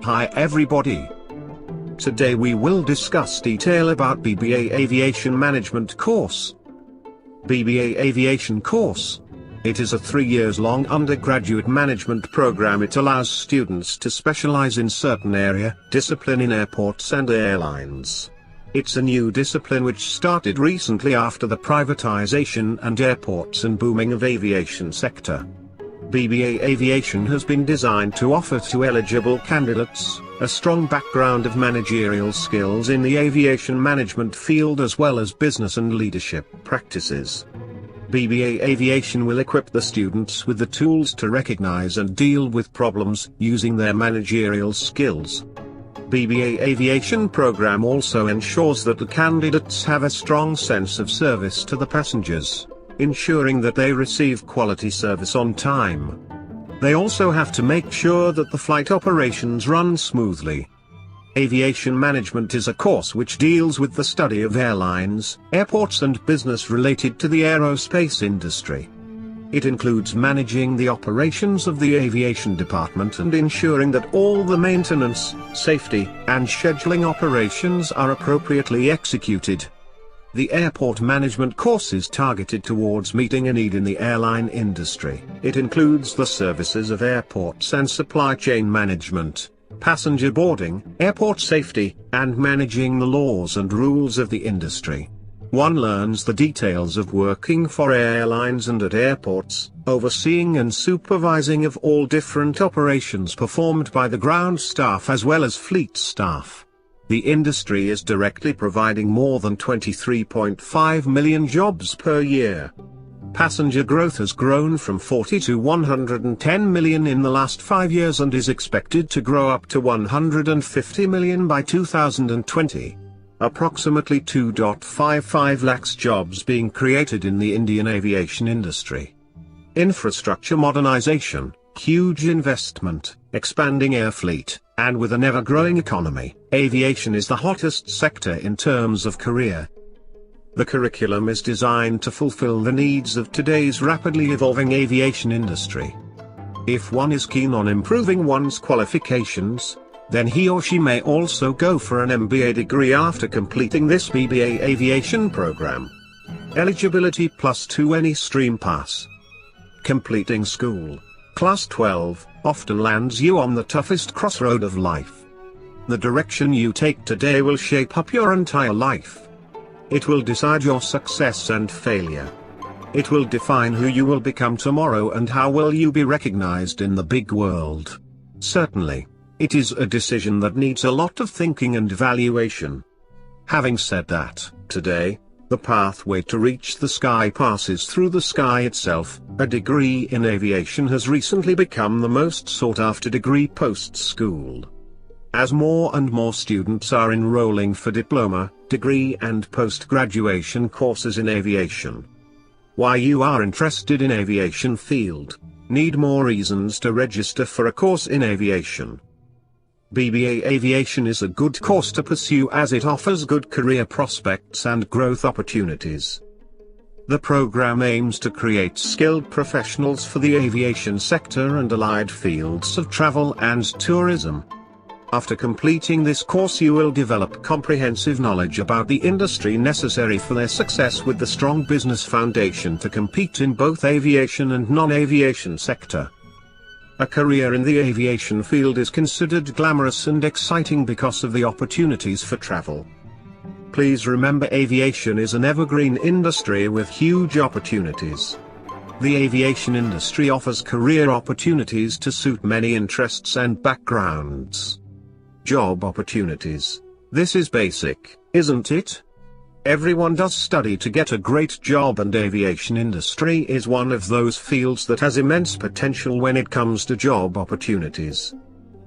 Hi everybody. Today we will discuss detail about BBA Aviation Management course. BBA Aviation course. It is a 3 years long undergraduate management program. It allows students to specialize in certain area, discipline in airports and airlines. It's a new discipline which started recently after the privatization and airports and booming of aviation sector. BBA Aviation has been designed to offer to eligible candidates a strong background of managerial skills in the aviation management field as well as business and leadership practices. BBA Aviation will equip the students with the tools to recognize and deal with problems using their managerial skills. BBA Aviation program also ensures that the candidates have a strong sense of service to the passengers, ensuring that they receive quality service on time. They also have to make sure that the flight operations run smoothly. Aviation management is a course which deals with the study of airlines, airports and business related to the aerospace industry. It includes managing the operations of the aviation department and ensuring that all the maintenance, safety, and scheduling operations are appropriately executed. The airport management course is targeted towards meeting a need in the airline industry. It includes the services of airports and supply chain management, passenger boarding, airport safety, and managing the laws and rules of the industry. One learns the details of working for airlines and at airports, overseeing and supervising of all different operations performed by the ground staff as well as fleet staff. The industry is directly providing more than 23.5 million jobs per year. Passenger growth has grown from 40 to 110 million in the last 5 years and is expected to grow up to 150 million by 2020. Approximately 2.55 lakhs jobs being created in the Indian aviation industry. Infrastructure modernization, huge investment, expanding air fleet, and with an ever-growing economy, aviation is the hottest sector in terms of career. The curriculum is designed to fulfill the needs of today's rapidly evolving aviation industry. If one is keen on improving one's qualifications, then he or she may also go for an MBA degree after completing this BBA Aviation program. Eligibility +2 any stream pass. Completing school, Class 12, often lands you on the toughest crossroad of life. The direction you take today will shape up your entire life. It will decide your success and failure. It will define who you will become tomorrow and how will you be recognized in the big world. Certainly, it is a decision that needs a lot of thinking and evaluation. Having said that, today, the pathway to reach the sky passes through the sky itself. A degree in aviation has recently become the most sought-after degree post-school. As more and more students are enrolling for diploma, degree and post-graduation courses in aviation. Why you are interested in aviation field? Need more reasons to register for a course in aviation. BBA Aviation is a good course to pursue as it offers good career prospects and growth opportunities. The program aims to create skilled professionals for the aviation sector and allied fields of travel and tourism. After completing this course you will develop comprehensive knowledge about the industry necessary for their success with the strong business foundation to compete in both aviation and non-aviation sector. A career in the aviation field is considered glamorous and exciting because of the opportunities for travel. Please remember, aviation is an evergreen industry with huge opportunities. The aviation industry offers career opportunities to suit many interests and backgrounds. Job opportunities. This is basic, isn't it? Everyone does study to get a great job, and aviation industry is one of those fields that has immense potential when it comes to job opportunities.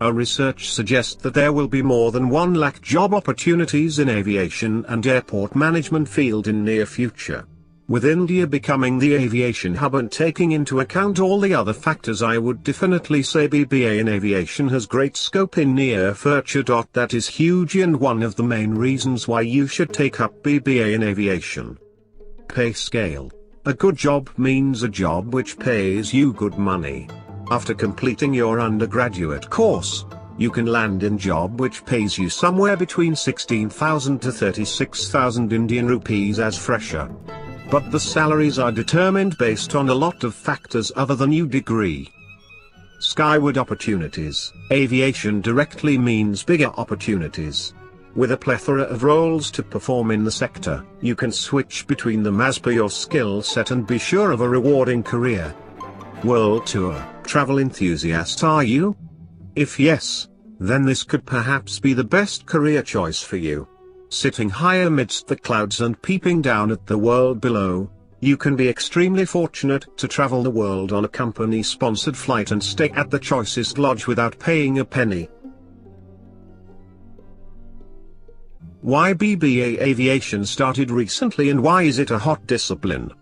A research suggests that there will be more than 1 lakh job opportunities in aviation and airport management field in near future. With India becoming the aviation hub and taking into account all the other factors, I would definitely say BBA in aviation has great scope in near future. That is huge and one of the main reasons why you should take up BBA in aviation. Pay scale. A good job means a job which pays you good money. After completing your undergraduate course, You can land in job which pays you somewhere between 16,000 to 36,000 Indian rupees as fresher. But the salaries are determined based on a lot of factors other than your degree. Skyward opportunities. Aviation directly means bigger opportunities. With a plethora of roles to perform in the sector, you can switch between them as per your skill set and be sure of a rewarding career. World tour. Travel enthusiast are you? If yes, then this could perhaps be the best career choice for you. Sitting high amidst the clouds and peeping down at the world below, you can be extremely fortunate to travel the world on a company-sponsored flight and stay at the choicest lodge without paying a penny. Why BBA Aviation started recently and why is it a hot discipline?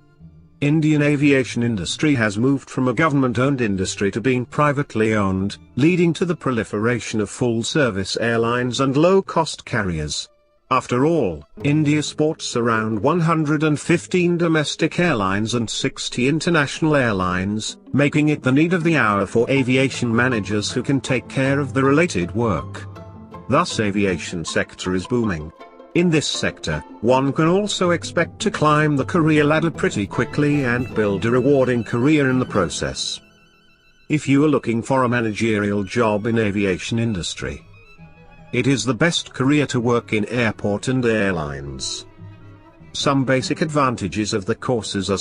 Indian aviation industry has moved from a government-owned industry to being privately owned, leading to the proliferation of full-service airlines and low-cost carriers. After all, India sports around 115 domestic airlines and 60 international airlines, making it the need of the hour for aviation managers who can take care of the related work. Thus aviation sector is booming. In this sector, one can also expect to climb the career ladder pretty quickly and build a rewarding career in the process. If you are looking for a managerial job in aviation industry, it is the best career to work in airport and airlines. Some basic advantages of the courses are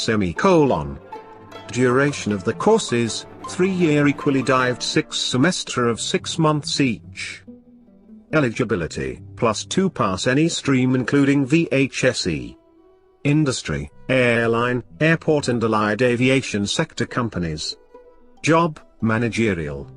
Duration of the courses, 3-year equally dived 6 semester of 6 months each. Eligibility, +2 pass any stream including VHSE. Industry, airline, airport and allied aviation sector companies. Job, managerial.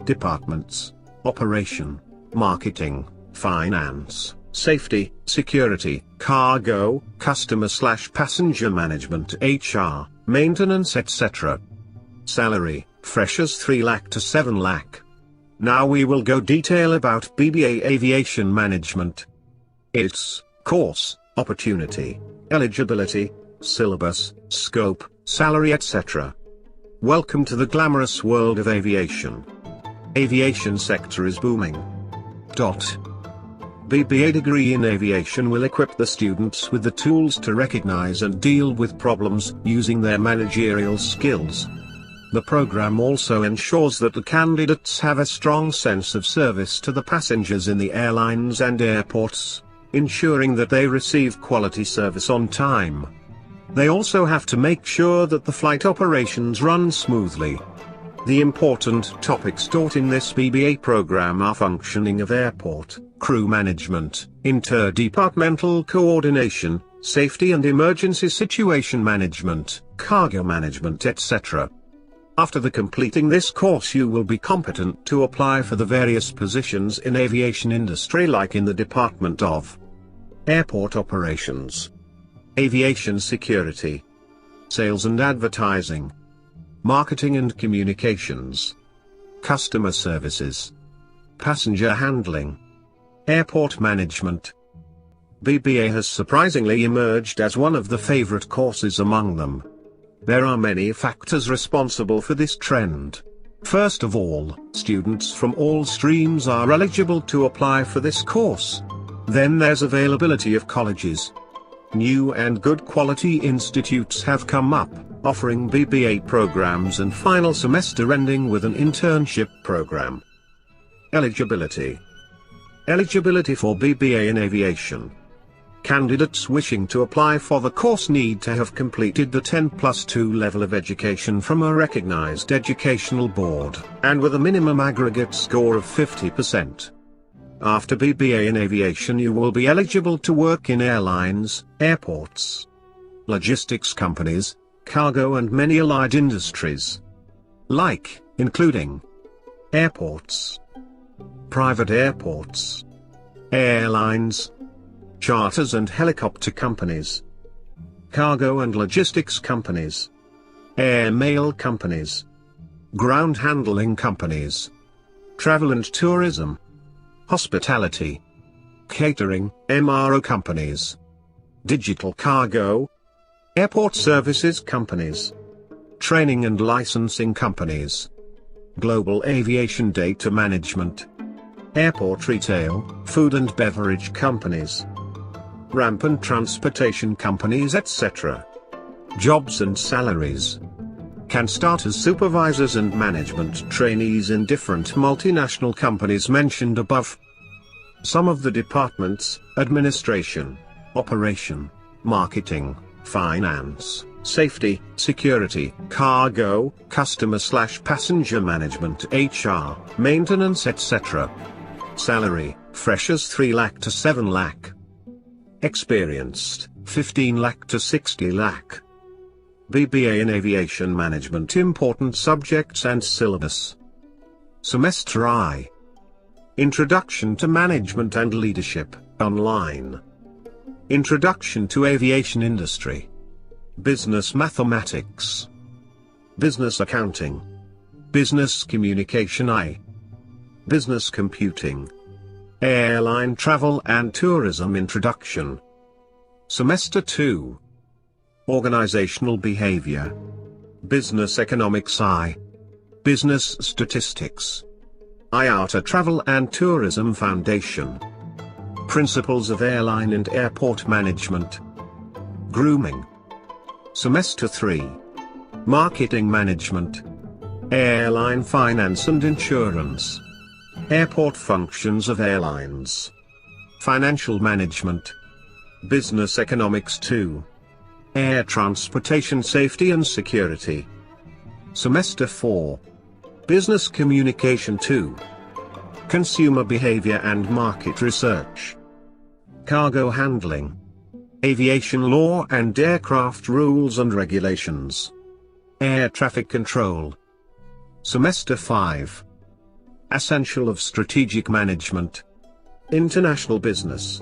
Departments, operation, marketing, finance, safety, security, cargo, customer/passenger management, HR, maintenance etc. Salary, freshers 3 lakh to 7 lakh. Now we will go detail about BBA Aviation Management. Its course, opportunity, eligibility, syllabus, scope, salary etc. Welcome to the glamorous world of aviation. Aviation sector is booming. BBA degree in aviation will equip the students with the tools to recognize and deal with problems using their managerial skills. The program also ensures that the candidates have a strong sense of service to the passengers in the airlines and airports, ensuring that they receive quality service on time. They also have to make sure that the flight operations run smoothly. The important topics taught in this BBA program are functioning of airport, crew management, interdepartmental coordination, safety and emergency situation management, cargo management etc. After the completing this course you will be competent to apply for the various positions in aviation industry like in the Department of Airport Operations, Aviation Security, Sales and Advertising, Marketing and Communications, Customer Services, Passenger Handling, Airport Management. BBA has surprisingly emerged as one of the favorite courses among them. There are many factors responsible for this trend. First of all, students from all streams are eligible to apply for this course. Then there's availability of colleges. New and good quality institutes have come up, offering BBA programs and final semester ending with an internship program. Eligibility. Eligibility for BBA in aviation. Candidates wishing to apply for the course need to have completed the 10+2 level of education from a recognized educational board, and with a minimum aggregate score of 50%. After BBA in aviation you will be eligible to work in airlines, airports, logistics companies, cargo and many allied industries. Including airports, private airports, airlines, charters and helicopter companies, cargo and logistics companies, air mail companies, ground handling companies, travel and tourism, hospitality, catering, MRO companies, digital cargo, airport services companies, training and licensing companies, global aviation data management, airport retail, food and beverage companies, rampant transportation companies, etc. Jobs and salaries can start as supervisors and management trainees in different multinational companies mentioned above. Some of the departments: administration, operation, marketing, finance, safety, security, cargo, customer/passenger management, HR, maintenance, etc. Salary: freshers 3 lakh to 7 lakh. Experienced, 15 lakh to 60 lakh. BBA in Aviation Management. Important subjects and syllabus. Semester I. Introduction to Management and Leadership, online. Introduction to Aviation Industry. Business Mathematics. Business Accounting. Business Communication I. Business Computing. Airline Travel and Tourism Introduction. Semester II. Organizational Behavior. Business Economics I. Business Statistics. IATA Travel and Tourism Foundation. Principles of Airline and Airport Management. Grooming. Semester III. Marketing Management. Airline Finance and Insurance. Airport Functions of Airlines. Financial Management. Business Economics II. Air Transportation Safety and Security. Semester IV. Business Communication II. Consumer Behavior and Market Research. Cargo Handling. Aviation Law and Aircraft Rules and Regulations. Air Traffic Control. Semester V. Essential of Strategic Management. International Business.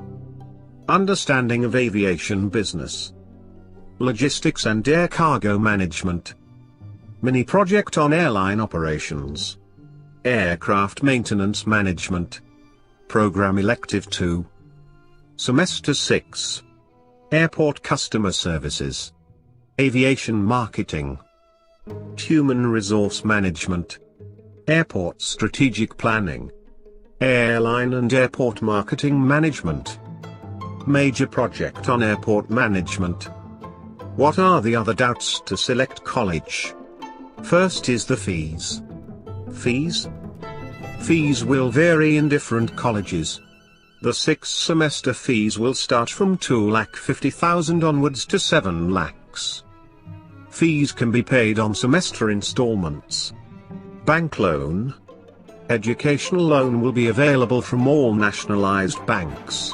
Understanding of Aviation Business. Logistics and Air Cargo Management. Mini Project on Airline Operations. Aircraft Maintenance Management. Program Elective 2. Semester 6. Airport Customer Services. Aviation Marketing. Human Resource Management. Airport Strategic Planning. Airline and Airport Marketing Management. Major Project on Airport Management. What are the other doubts to select college? First is the fees. Fees? Fees will vary in different colleges. The 6th semester fees will start from 2,50,000 onwards to 7 lakhs. Fees can be paid on semester installments. Bank loan. Educational loan will be available from all nationalized banks.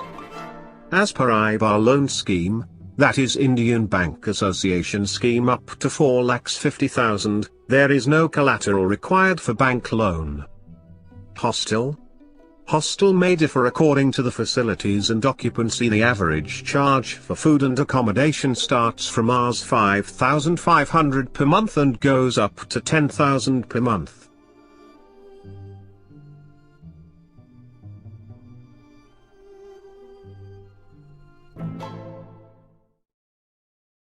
As per IBAR loan scheme, that is Indian Bank Association scheme, up to 4,50,000, there is no collateral required for bank loan. Hostel. Hostel may differ according to the facilities and occupancy. The average charge for food and accommodation starts from Rs 5,500 per month and goes up to 10,000 per month.